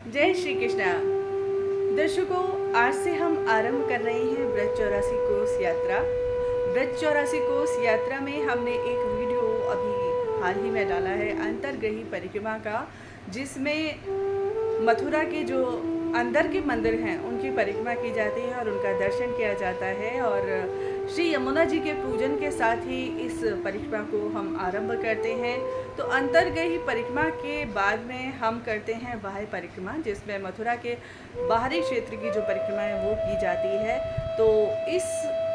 जय श्री कृष्णा। दर्शकों, आज से हम आरंभ कर रहे हैं ब्रज 84 कोस यात्रा। ब्रज 84 कोस यात्रा में हमने एक वीडियो अभी हाल ही में डाला है अंतर्गही परिक्रमा का, जिसमें मथुरा के जो अंदर के मंदिर हैं उनकी परिक्रमा की जाती है और उनका दर्शन किया जाता है। और श्री यमुना जी के पूजन के साथ ही इस परिक्रमा को हम आरंभ करते हैं। तो अंतर्गही परिक्रमा के बाद में हम करते हैं बाह्य परिक्रमा, जिसमें मथुरा के बाहरी क्षेत्र की जो परिक्रमा है वो की जाती है। तो इस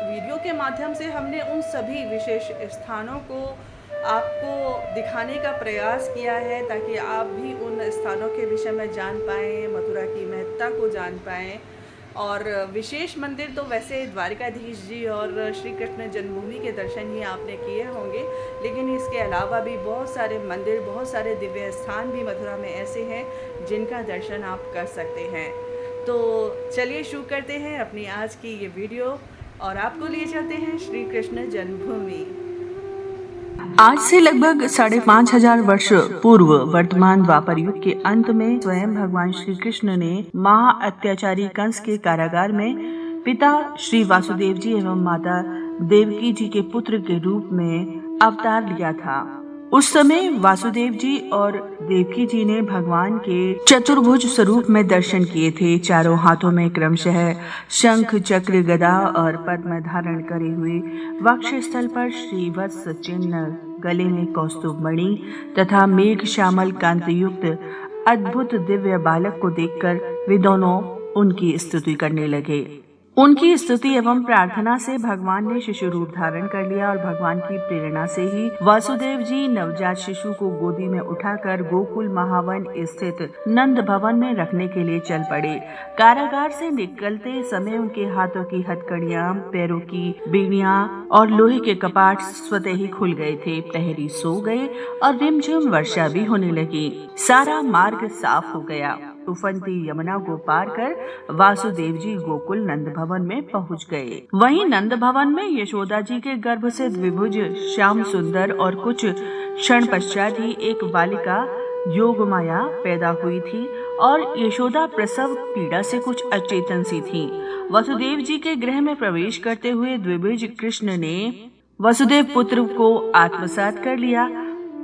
वीडियो के माध्यम से हमने उन सभी विशेष स्थानों को आपको दिखाने का प्रयास किया है, ताकि आप भी उन स्थानों के विषय में जान पाएँ, मथुरा की महत्ता को जान पाएँ। और विशेष मंदिर तो वैसे द्वारिकाधीश जी और श्री कृष्ण जन्मभूमि के दर्शन ही आपने किए होंगे, लेकिन इसके अलावा भी बहुत सारे मंदिर, बहुत सारे दिव्य स्थान भी मथुरा में ऐसे हैं जिनका दर्शन आप कर सकते हैं। तो चलिए शुरू करते हैं अपनी आज की ये वीडियो और आपको लिए चलते हैं श्री कृष्ण जन्मभूमि। आज से लगभग 5,500 वर्ष पूर्व वर्तमान द्वापर युग के अंत में स्वयं भगवान श्री कृष्ण ने महा अत्याचारी कंस के कारागार में पिता श्री वासुदेव जी एवं माता देवकी जी के पुत्र के रूप में अवतार लिया था। उस समय वासुदेव जी और देवकी जी ने भगवान के चतुर्भुज स्वरूप में दर्शन किए थे। चारों हाथों में क्रमशः शंख, चक्र, गदा और पद्म धारण करे हुए, वक्ष स्थल पर श्रीवत्स चिन्ह, गले में कौस्तुभ मणि तथा मेघ श्यामल कांति युक्त अद्भुत दिव्य बालक को देखकर वे दोनों उनकी स्तुति करने लगे। उनकी स्तुति एवं प्रार्थना से भगवान ने शिशु रूप धारण कर लिया और भगवान की प्रेरणा से ही वासुदेव जी नवजात शिशु को गोदी में उठाकर गोकुल महावन स्थित नंद भवन में रखने के लिए चल पड़े। कारागार से निकलते समय उनके हाथों की हथकड़ियां, पैरों की बेड़ियां और लोहे के कपाट स्वतः ही खुल गए थे। प्रहरी सो गए और रिमझिम वर्षा भी होने लगी। सारा मार्ग साफ हो गया। उफनती यमुना को पार कर वासुदेव जी गोकुल नंद भवन में पहुंच गए। वहीं नंद भवन में यशोदा जी के गर्भ से द्विभुज, श्याम सुंदर और कुछ क्षण पश्चात ही एक बालिका योगमाया पैदा हुई थी और यशोदा प्रसव पीड़ा से कुछ अचेतन सी थी। वासुदेव जी के गृह में प्रवेश करते हुए द्विभुज कृष्ण ने वसुदेव पुत्र को आत्मसात कर लिया।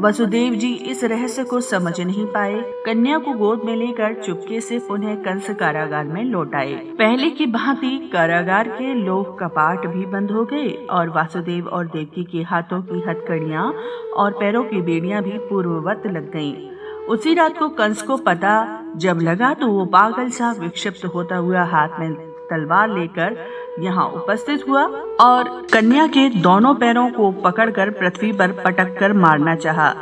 वसुदेव जी इस रहस्य को समझ नहीं पाए। कन्या को गोद में लेकर चुपके से पुनः कंस कारागार में लौट आए। पहले की भांति कारागार के लोह कपाट भी बंद हो गए और वासुदेव और देवकी के हाथों की हथकड़ियां और पैरों की बेड़ियां भी पूर्ववत लग गईं। उसी रात को कंस को पता जब लगा तो वो पागल सा विक्षिप्त होता हुआ हाथ में तलवार लेकर यहाँ उपस्थित हुआ और कन्या के दोनों पैरों को पकड़कर पृथ्वी पर पटक कर मारना चाहा,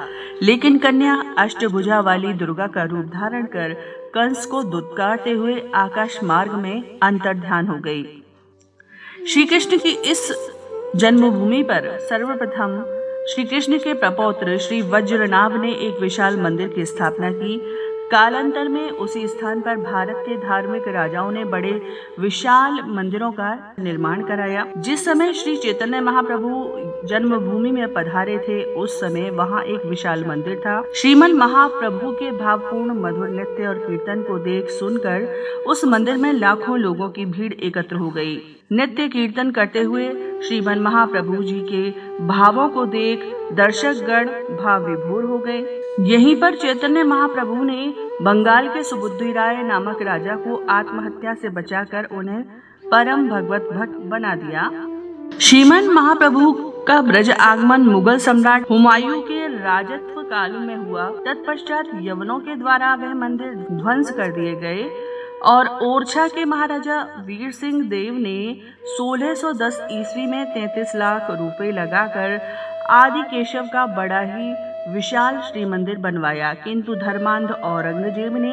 लेकिन कन्या अष्टभुजा वाली दुर्गा का रूप धारण कर कंस को दुत्कारते हुए आकाश मार्ग में अंतर्ध्यान हो गई। श्री कृष्ण की इस जन्मभूमि पर सर्वप्रथम श्री कृष्ण के प्रपौत्र श्री वज्रनाभ ने एक विशाल मंदिर की स्थापना की। कालांतर में उसी स्थान पर भारत के धार्मिक राजाओं ने बड़े विशाल मंदिरों का निर्माण कराया। जिस समय श्री चैतन्य महाप्रभु जन्मभूमि में पधारे थे उस समय वहां एक विशाल मंदिर था। श्रीमन महाप्रभु के भावपूर्ण मधुर नृत्य और कीर्तन को देख सुनकर उस मंदिर में लाखों लोगों की भीड़ एकत्र हो गई। नृत्य कीर्तन करते हुए श्रीमन महाप्रभु जी के भावों को देख दर्शकगण भाव विभोर हो गए। यहीं पर चैतन्य महाप्रभु ने बंगाल के सुबुद्धि राय नामक राजा को आत्महत्या से बचाकर उन्हें परम भगवत भक्त बना दिया। श्रीमन महाप्रभु का ब्रज आगमन मुगल सम्राट हुमायूं के राजत्व काल में हुआ। तत्पश्चात यवनों के द्वारा वह मंदिर ध्वंस कर दिए गए और ओरछा के महाराजा वीर सिंह देव ने 1610 ईस्वी में 33 लाख रुपए लगाकर आदि केशव का बड़ा ही विशाल श्री मंदिर बनवाया, किंतु धर्मांध औरंगजेब ने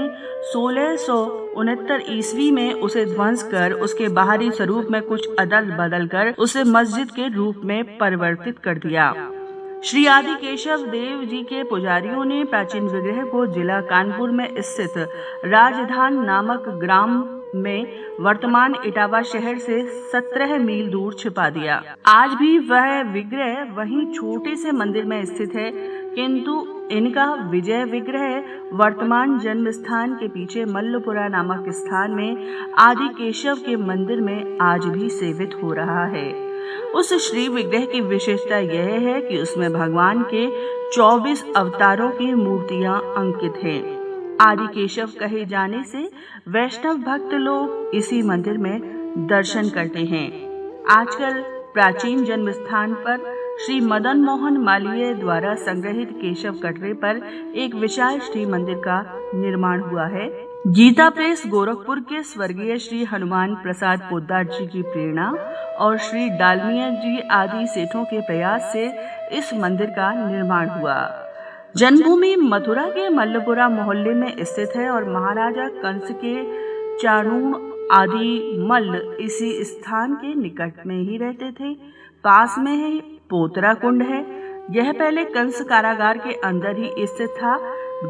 1669 ईस्वी में उसे ध्वंस कर उसके बाहरी स्वरूप में कुछ अदल बदल कर उसे मस्जिद के रूप में परिवर्तित कर दिया। श्री आदि केशव देव जी के पुजारियों ने प्राचीन विग्रह को जिला कानपुर में स्थित राजधान नामक ग्राम में वर्तमान इटावा शहर से 17 मील दूर छिपा दिया। आज भी वह विग्रह वहीं छोटे से मंदिर में स्थित है, किंतु इनका विजय विग्रह वर्तमान जन्म स्थान के पीछे मल्लपुरा नामक स्थान में आदि केशव के मंदिर में आज भी सेवित हो रहा है। उस श्री विग्रह की विशेषता यह है कि उसमें भगवान के 24 अवतारों की मूर्तियां अंकित हैं। आदि केशव कहे जाने से वैष्णव भक्त लोग इसी मंदिर में दर्शन करते हैं। आजकल प्राचीन जन्म स्थान पर श्री मदन मोहन मालवीय द्वारा संग्रहित केशव कटरे पर एक विशाल श्री मंदिर का निर्माण हुआ है। गीता प्रेस गोरखपुर के स्वर्गीय श्री हनुमान प्रसाद पोद्दार जी की प्रेरणा और श्री डालमिया जी आदि सेठों के प्रयास से इस मंदिर का निर्माण हुआ। जन्मभूमि मथुरा के मल्लपुरा मोहल्ले में स्थित है और महाराजा कंस के चाणूर आदि मल्ल इसी स्थान के निकट में ही रहते थे। पास में ही पोतरा कुंड है। यह पहले कंस कारागार के अंदर ही स्थित था,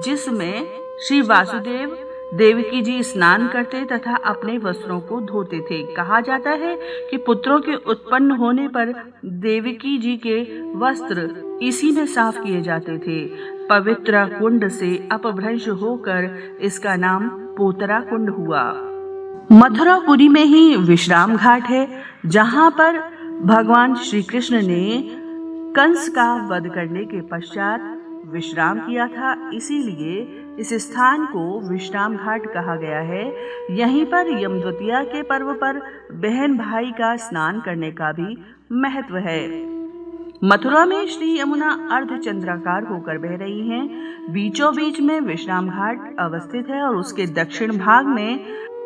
जिसमें श्री वासुदेव देवकी जी स्नान करते तथा अपने वस्त्रों को धोते थे। कहा जाता है कि पुत्रों के उत्पन्न होने पर देवकी जी के वस्त्र इसी में साफ किए जाते थे। पवित्र कुंड से अपभ्रंश होकर इसका नाम पोतरा कुंड हुआ। मथुरापुरी में ही विश्राम घाट है, जहाँ पर भगवान श्री कृष्ण ने कंस का वध करने के पश्चात विश्राम किया था, इसीलिए इस स्थान को विश्राम घाट कहा गया है। यहीं पर यमद्वितीया के पर्व पर बहन भाई का स्नान करने का भी महत्व है। मथुरा में श्री यमुना अर्धचंद्राकार होकर बह रही है। बीचों बीच में विश्राम घाट अवस्थित है और उसके दक्षिण भाग में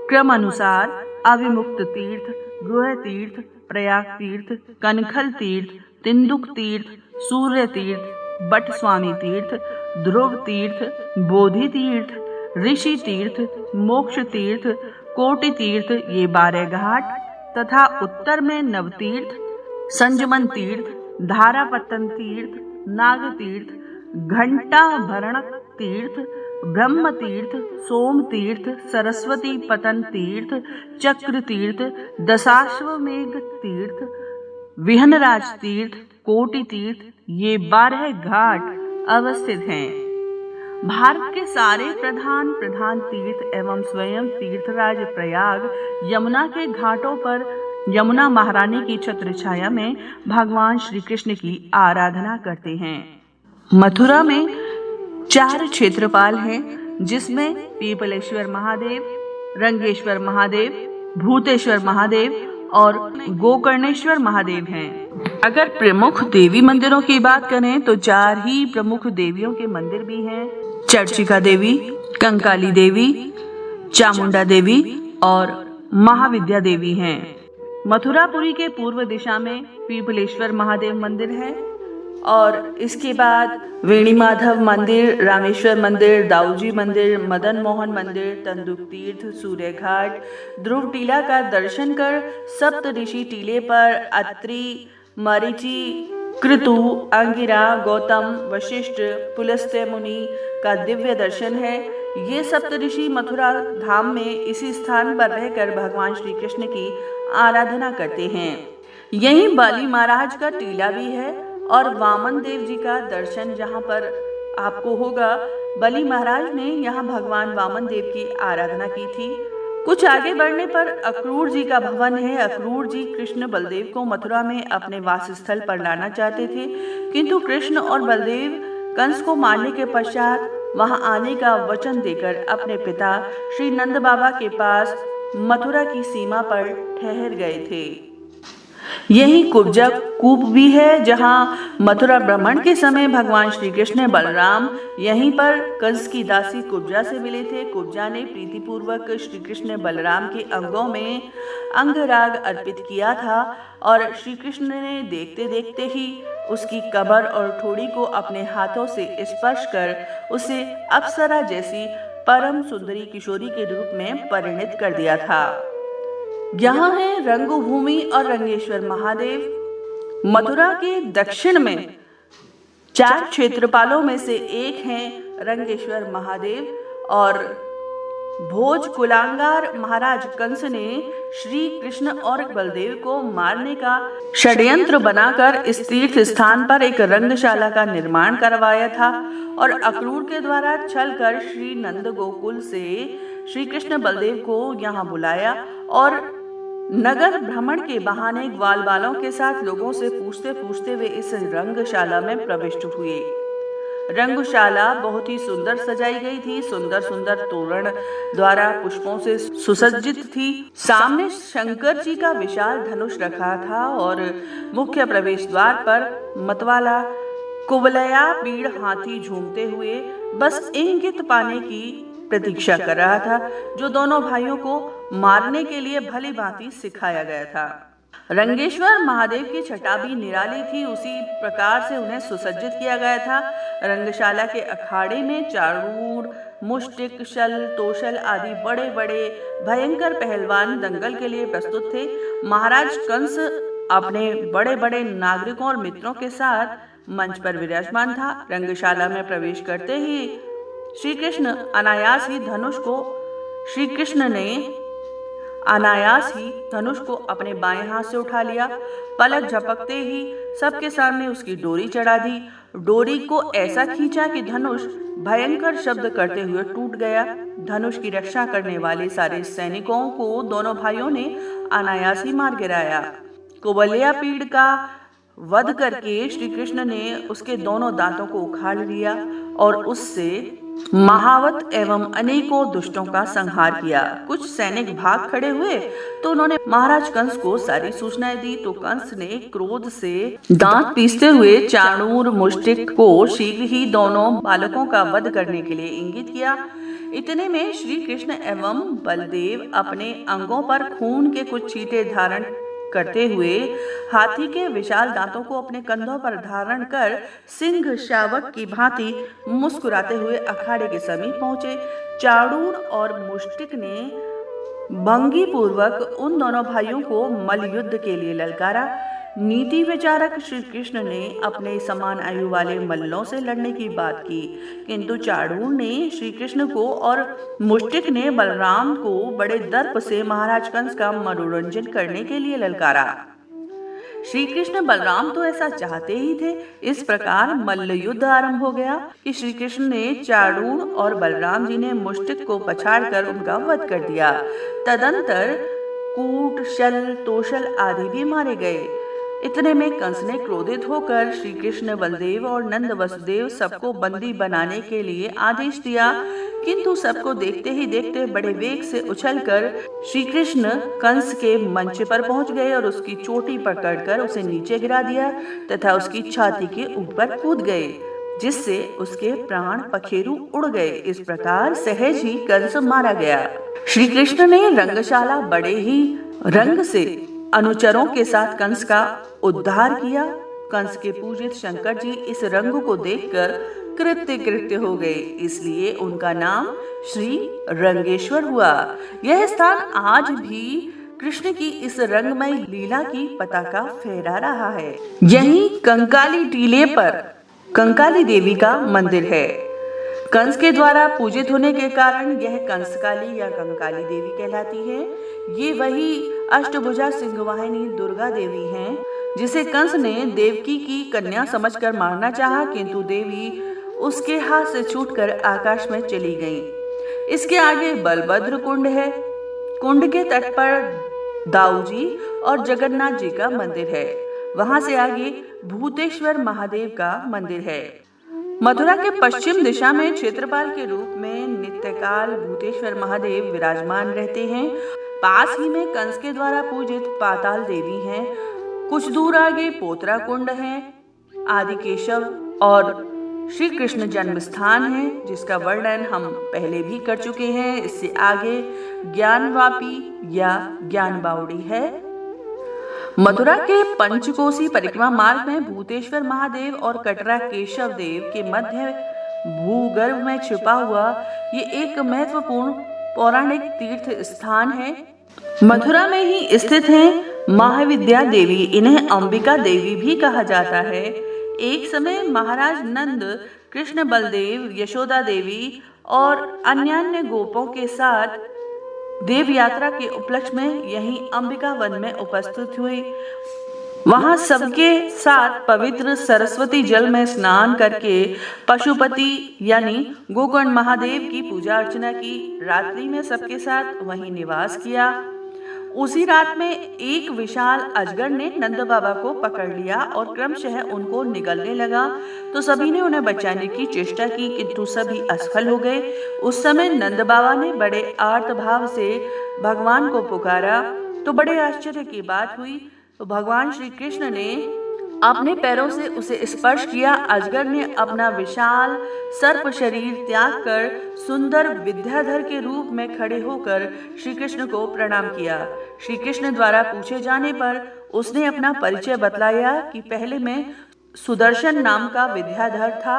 क्रमानुसार अविमुक्त तीर्थ, गुह तीर्थ, प्रयाग तीर्थ, कनखल तीर्थ, तिंदुक तीर्थ, सूर्य तीर्थ, बट स्वामी तीर्थ, ध्रुव तीर्थ, बोधि तीर्थ, ऋषि तीर्थ, मोक्ष तीर्थ, कोटि तीर्थ ये 12 घाट तथा उत्तर में नवतीर्थ, संजमन तीर्थ, धारापतन तीर्थ, नाग तीर्थ, घंटा भरण तीर्थ, ब्रह्म तीर्थ, सोम तीर्थ, सरस्वती पतन तीर्थ, चक्र तीर्थ, दशाश्वमेघ तीर्थ, विहनराज तीर्थ, कोटि तीर्थ ये 12 घाट अवस्थित हैं। भारत के सारे प्रधान तीर्थ एवं स्वयं तीर्थराज प्रयाग यमुना के घाटों पर यमुना महारानी की छत्र छाया में भगवान श्री कृष्ण की आराधना करते हैं। मथुरा में 4 क्षेत्रपाल हैं, जिसमें पीपलेश्वर महादेव, रंगेश्वर महादेव, भूतेश्वर महादेव और गोकर्णेश्वर महादेव हैं। अगर प्रमुख देवी मंदिरों की बात करें तो 4 ही प्रमुख देवियों के मंदिर भी हैं। चर्चिका देवी, कंकाली देवी, चामुंडा देवी और महाविद्या देवी हैं। मथुरापुरी के पूर्व दिशा में पीपलेश्वर महादेव मंदिर है और इसके बाद वेणी माधव मंदिर, रामेश्वर मंदिर, दाऊजी मंदिर, मदन मोहन मंदिर, तंदुक तीर्थ, सूर्य घाट, ध्रुव टीला का दर्शन कर सप्त ऋषि टीले पर अत्रि, मरीचि, कृतु, अंगिरा, गौतम, वशिष्ठ, पुलस्त्य मुनि का दिव्य दर्शन है। ये सप्तऋषि मथुरा धाम में इसी स्थान पर रहकर भगवान श्री कृष्ण की आराधना करते हैं। यहीं बाली महाराज का टीला भी है और वामन देव जी का दर्शन जहाँ पर आपको होगा। बलि महाराज ने यहाँ भगवान वामन देव की आराधना की थी। कुछ आगे बढ़ने पर अक्रूर जी का भवन है। अक्रूर जी कृष्ण बलदेव को मथुरा में अपने वास स्थल पर लाना चाहते थे, किंतु कृष्ण और बलदेव कंस को मारने के पश्चात वहां आने का वचन देकर अपने पिता श्री नंद बाबा के पास मथुरा की सीमा पर ठहर गए थे। यही कुब्जा कूप भी है, जहां मथुरा भ्रमण के समय भगवान श्री कृष्ण बलराम यहीं पर कंस की दासी कुब्जा से मिले थे। कुब्जा ने प्रीतिपूर्वक श्री कृष्ण बलराम के अंगों में अंगराग अर्पित किया था और श्री कृष्ण ने देखते देखते ही उसकी कबर और ठोड़ी को अपने हाथों से स्पर्श कर उसे अप्सरा जैसी परम सुंदरी किशोरी के रूप में परिणित कर दिया था। यहाँ है रंगभूमि और रंगेश्वर महादेव। मथुरा के दक्षिण में 4 क्षेत्रपालों में से एक हैं रंगेश्वर महादेव और भोज कुलांगार महाराज कंस ने श्री कृष्ण और बलदेव को मारने का षड्यंत्र बनाकर इस तीर्थ स्थान पर एक रंगशाला का निर्माण करवाया था और अक्रूर के द्वारा छल कर श्री नंद गोकुल से श्री कृष्ण बलदेव को यहाँ बुलाया और नगर भ्रमण के बहाने ग्वाल बालों के साथ लोगों से पूछते पूछते वे इस रंगशाला में प्रविष्ट हुए। रंगशाला बहुत ही सुंदर सजाई गई थी, सुंदर सुंदर तोरण द्वारा पुष्पों से सुसज्जित थी। सामने शंकर जी का विशाल धनुष रखा था और मुख्य प्रवेश द्वार पर मतवाला कुवलया पीड़ हाथी झूमते हुए बस इंगित पाने की प्रतीक्षा कर रहा था, जो दोनों भाइयों को मारने के लिए भली भांति सिखाया गया था। रंगेश्वर महादेव की छटा भी निराली थी, उसी प्रकार से उन्हें सुसज्जित किया गया था। रंगशाला के अखाड़े में चारूर, मुष्टिक, शल, तोशल आदि बड़े बड़े भयंकर पहलवान दंगल के लिए प्रस्तुत थे। महाराज कंस अपने बड़े बड़े नागरिकों और मित्रों के साथ मंच पर विराजमान था। रंगशाला में प्रवेश करते ही श्री कृष्ण ने अनायास ही धनुष को अपने बाएं हाथ से उठा लिया। पलक झपकते ही सबके सामने उसकी डोरी चढ़ा दी। डोरी को ऐसा खींचा कि धनुष भयंकर शब्द करते हुए टूट गया। धनुष की रक्षा करने वाले सारे सैनिकों को दोनों भाइयों ने अनायास ही मार गिराया। कुवलया पीड़ का वध करके श्री कृष्ण ने उसके दोनों दांतों को उखाड़ लिया और उससे महावत एवं अनेकों दुष्टों का संहार किया। कुछ सैनिक भाग खड़े हुए तो उन्होंने महाराज कंस को सारी सूचनाएं दी, तो कंस ने क्रोध से दांत पीसते हुए चाणूर मुष्टिक को शीघ्र ही दोनों बालकों का वध करने के लिए इंगित किया। इतने में श्री कृष्ण एवं बलदेव अपने अंगों पर खून के कुछ छींटे धारण करते हुए हाथी के विशाल दांतों को अपने कंधों पर धारण कर सिंह शावक की भांति मुस्कुराते हुए अखाड़े के समीप पहुंचे। चाणूर और मुष्टिक ने भंगी पूर्वक उन दोनों भाइयों को मल्ल युद्ध के लिए ललकारा। नीति विचारक श्री कृष्ण ने अपने समान आयु वाले मल्लों से लड़ने की बात की, किंतु चाणूर ने श्री कृष्ण को और मुष्टिक ने बलराम को बड़े दर्प से महाराज कंस का मनोरंजन करने के लिए ललकारा। श्री कृष्ण बलराम तो ऐसा चाहते ही थे। इस प्रकार मल्ल युद्ध आरंभ हो गया कि श्री कृष्ण ने चाणूर और बलराम जी ने मुष्टिक को पछाड़कर उनका वध कर दिया। तदंतर कूट, शल, तोशल आदि भी मारे गए। इतने में कंस ने क्रोधित होकर श्री कृष्ण, बलदेव और नंद वसुदेव सबको बंदी बनाने के लिए आदेश दिया, किंतु सबको देखते ही देखते बड़े वेग से उछलकर श्री कृष्ण कंस के मंच पर पहुंच गए और उसकी चोटी पकड़कर उसे नीचे गिरा दिया तथा उसकी छाती के ऊपर कूद गए, जिससे उसके प्राण पखेरु उड़ गए। इस प्रकार सहज ही कंस मारा गया। श्री कृष्ण ने रंगशाला बड़े ही रंग से अनुचरों के साथ कंस का उद्धार किया। कंस के पूजित शंकर जी इस रंग को देखकर कृत्य हो गए, इसलिए उनका नाम श्री रंगेश्वर हुआ। यह स्थान आज भी कृष्ण की इस रंगमय लीला की पताका फहरा रहा है। यहीं कंकाली टीले पर कंकाली देवी का मंदिर है। कंस के द्वारा पूजित होने के कारण यह कंसकाली या कंकाली देवी कहलाती है। ये वही अष्टभुजा सिंहवाहिनी दुर्गा देवी हैं, जिसे कंस ने देवकी की कन्या समझकर मारना चाहा, किंतु देवी उसके हाथ से छूटकर आकाश में चली गई। इसके आगे बलभद्र कुंड है। कुंड के तट पर दाऊ जी और जगन्नाथ जी का मंदिर है। वहां से आगे भूतेश्वर महादेव का मंदिर है। मथुरा के पश्चिम दिशा में क्षेत्रपाल के रूप में नित्यकाल भूतेश्वर महादेव विराजमान रहते हैं। पास ही में कंस के द्वारा पूजित पाताल देवी हैं। कुछ दूर आगे पोतरा कुंड है, आदिकेशव और श्री कृष्ण जन्म स्थान है, जिसका वर्णन हम पहले भी कर चुके हैं। इससे आगे ज्ञानवापी या ज्ञान बावड़ी है। मथुरा के पंचकोसी परिक्रमा मार्ग में भूतेश्वर महादेव और कटरा केशव देव के मध्य भूगर्भ में छिपा हुआ ये एक महत्वपूर्ण पौराणिक तीर्थ स्थान है। मथुरा में ही स्थित है महाविद्या देवी। इन्हें अंबिका देवी भी कहा जाता है। एक समय महाराज नंद कृष्ण, बलदेव, यशोदा देवी और अन्य गोपों के साथ देव यात्रा के उपलक्ष्य में यहीं अंबिका वन में उपस्थित हुई। वहां सबके साथ पवित्र सरस्वती जल में स्नान करके पशुपति यानी गोकर्ण महादेव की पूजा अर्चना की। रात्रि में सबके साथ वहीं निवास किया। उसी रात में एक विशाल अजगर ने नंद बाबा को पकड़ लिया और क्रमशः उनको निगलने लगा। तो सभी ने उन्हें बचाने की चेष्टा की, किंतु सभी असफल हो गए। उस समय नंद बाबा ने बड़े आर्त भाव से भगवान को पुकारा। तो बड़े आश्चर्य की बात हुई। तो भगवान श्री कृष्ण ने अपने पैरों से उसे स्पर्श किया। अजगर ने अपना विशाल सर्प शरीर त्याग कर सुंदर विद्याधर के रूप में खड़े होकर श्री कृष्ण को प्रणाम किया। श्री कृष्ण द्वारा पूछे जाने पर उसने अपना परिचय बतलाया कि पहले मैं सुदर्शन नाम का विद्याधर था।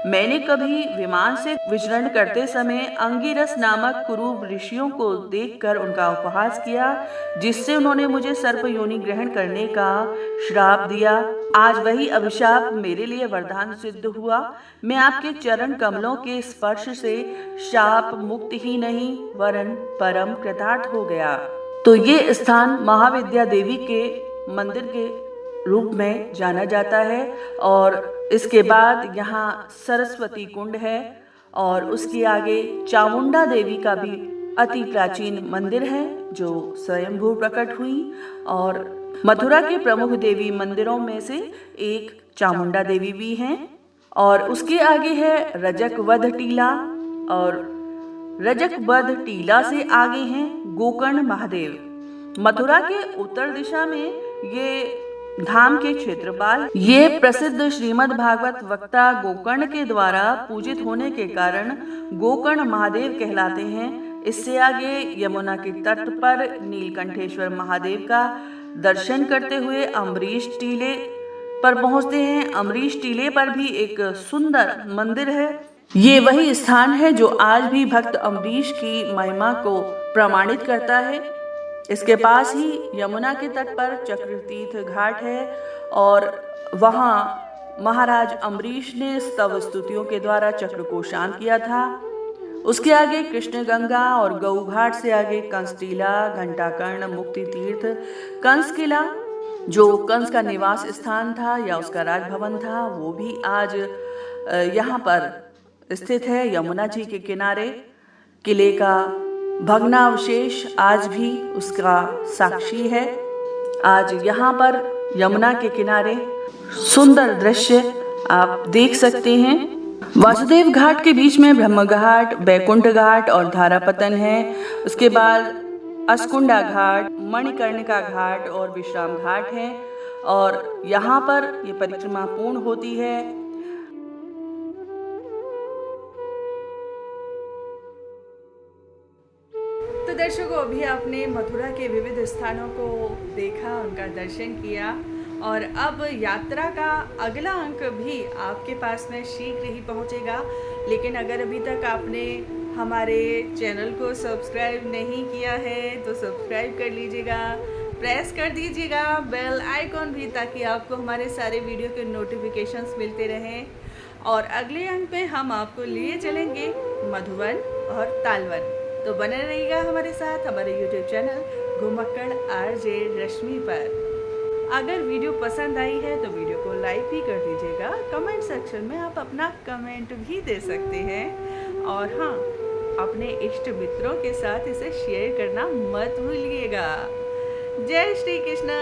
मैंने कभी विमान से विचरण करते समय अंगिरस नामक कुरूप ऋषियों को देखकर उनका उपहास किया, जिससे उन्होंने मुझे सर्प योनि ग्रहण करने का श्राप दिया। आज वही अभिशाप मेरे लिए वरदान सिद्ध हुआ। मैं आपके चरण कमलों के स्पर्श से शाप मुक्त ही नहीं वरन परम कृतार्थ हो गया। तो ये स्थान महाविद्या देवी के मंदिर के रूप में जाना जाता है और इसके बाद यहाँ सरस्वती कुंड है और उसके आगे चामुंडा देवी का भी अति प्राचीन मंदिर है जो स्वयंभू प्रकट हुई। और मथुरा के प्रमुख देवी मंदिरों में से एक चामुंडा देवी भी हैं। और उसके आगे है रजक वध टीला और रजक वध टीला से आगे हैं गोकर्ण महादेव। मथुरा के उत्तर दिशा में ये धाम के क्षेत्रपाल ये प्रसिद्ध श्रीमद् भागवत वक्ता गोकर्ण के द्वारा पूजित होने के कारण गोकर्ण महादेव कहलाते हैं। इससे आगे यमुना के तट पर नीलकंठेश्वर महादेव का दर्शन करते हुए अम्बरीश टीले पर पहुंचते हैं। अम्बरीश टीले पर भी एक सुंदर मंदिर है। ये वही स्थान है जो आज भी भक्त अम्बरीश की महिमा को प्रमाणित करता है। इसके पास ही यमुना के तट पर चक्रतीर्थ घाट है और वहाँ महाराज अम्बरीश ने स्तव स्तुतियों के द्वारा चक्र को शांत किया था। उसके आगे कृष्ण गंगा और गौ घाट से आगे कंस टीला, घंटाकर्ण, मुक्ति तीर्थ, कंस किला जो कंस का निवास स्थान था या उसका राजभवन था, वो भी आज यहाँ पर स्थित है। यमुना जी के किनारे किले का भग्नावशेष आज भी उसका साक्षी है। आज यहाँ पर यमुना के किनारे सुंदर दृश्य आप देख सकते हैं। वासुदेव घाट के बीच में ब्रह्म घाट, बैकुंठ घाट और धारापतन है। उसके बाद अस्कुंडा घाट, मणिकर्णिका घाट और विश्राम घाट है और यहाँ पर ये परिक्रमा पूर्ण होती है। तो दर्शकों, अभी आपने मथुरा के विविध स्थानों को देखा, उनका दर्शन किया और अब यात्रा का अगला अंक भी आपके पास में शीघ्र ही पहुंचेगा। लेकिन अगर अभी तक आपने हमारे चैनल को सब्सक्राइब नहीं किया है तो सब्सक्राइब कर लीजिएगा, प्रेस कर दीजिएगा बेल आइकॉन भी, ताकि आपको हमारे सारे वीडियो के नोटिफिकेशंस मिलते रहें। और अगले अंक में हम आपको लिए चलेंगे मधुवन और तालवन। तो बने रहिएगा हमारे साथ हमारे YouTube चैनल घुमक्कड़ RJ रश्मि पर। अगर वीडियो पसंद आई है तो वीडियो को लाइक भी कर दीजिएगा। कमेंट सेक्शन में आप अपना कमेंट भी दे सकते हैं और हाँ, अपने इष्ट मित्रों के साथ इसे शेयर करना मत भूलिएगा। जय श्री कृष्ण।